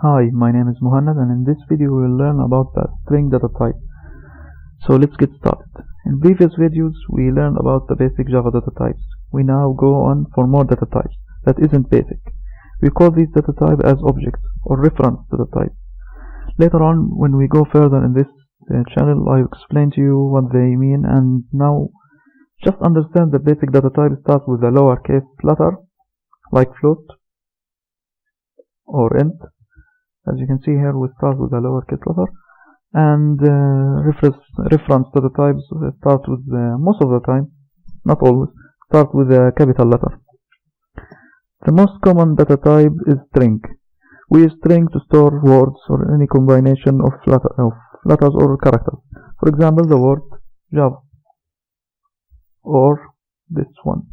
Hi, my name is Muhammad, and in this video we will learn about the string data type. So let's get started. In previous videos we learned about the basic Java data types. We now go on for more data types that isn't basic. We call these data types as objects or reference data types. Later on, when we go further in this channel, I'll explain to you what they mean, and now just understand the basic data type starts with a lowercase letter like float or int. As you can see here, we start with a lowercase letter, and reference data types start with most of the time, not always, start with a capital letter. The most common data type is string. We use string to store words or any combination of letters or characters. For example, the word Java, or this one.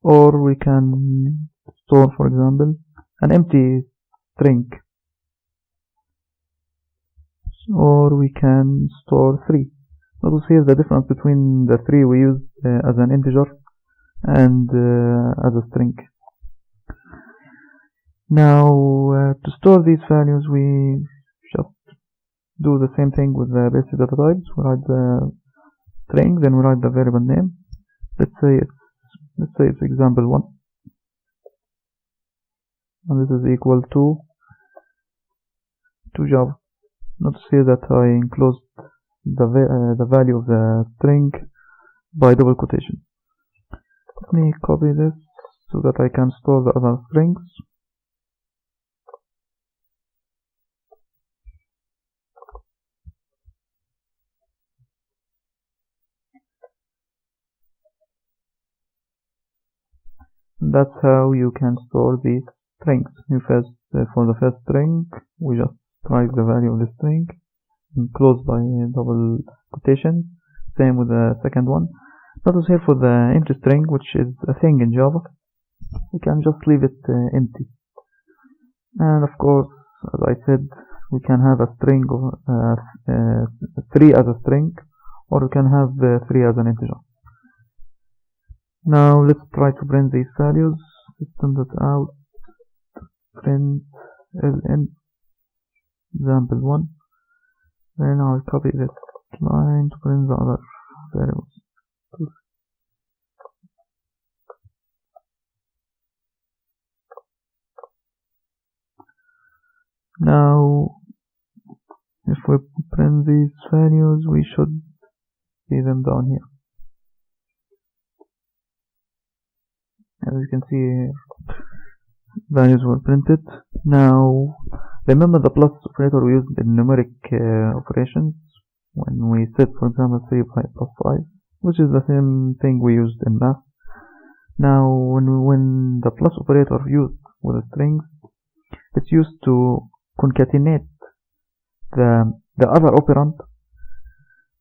Or we can store, for example, an empty string, or we can store 3. Notice here the difference between the 3 we use as an integer and as a string. Now to store these values, we just do the same thing with the basic data types. We write the string, then we write the variable name. Let's say it's example 1. And this is equal to Java. Notice here that I enclosed the value of the string by double quotation. Let me copy this so that I can store the other strings. That's how you can store these strings. For the first string, we just write the value of the string, enclosed by double quotation. Same with the second one. Notice here for the empty string, which is a thing in Java, we can just leave it empty. And of course, as I said, we can have a string of 3 as a string, or we can have 3 as an integer. Now let's try to print these values. System.out.println example 1. Then I'll copy this line to print the other variables. Now if we print these values, we should see them down here. As you can see, values were printed. Now remember the plus operator we used in numeric operations when we said, for example, 3 plus 5, which is the same thing we used in math. Now when the plus operator used with the strings, it's used to concatenate the other operand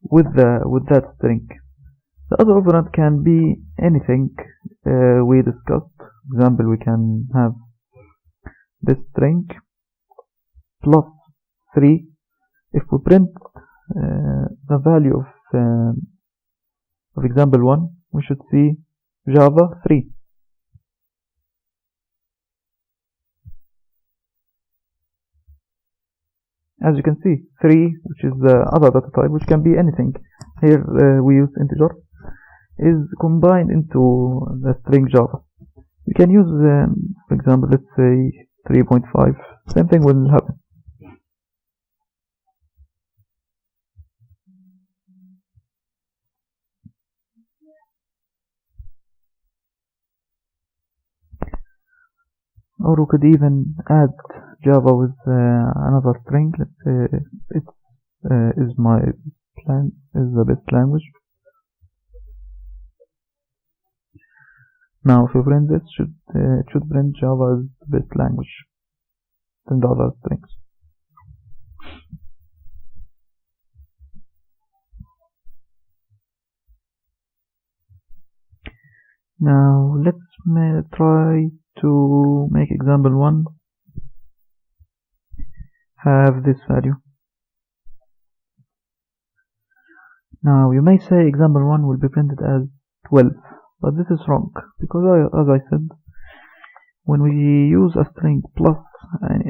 with that string. The other operand can be anything we discussed. For example, we can have this string plus 3. If we print the value of example 1, we should see Java 3. As you can see, 3, which is the other data type, which can be anything. Here we use integer, is combined into the string Java. You can use, for example, let's say 3.5. Same thing will happen. Or we could even add Java with another string. Let's say it is the best language. Now if we print this, it should print Java as the best language than the other strings. Now let's try to make example 1 have this value. Now you may say example 1 will be printed as 12, but this is wrong, because as I said, when we use a string plus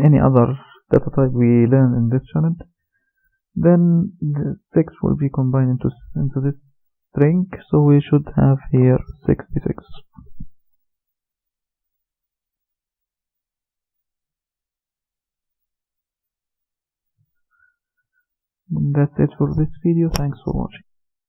any other data type we learn in this channel, then the 6 will be combined into this string, so we should have here 66. That's it for this video. Thanks for watching.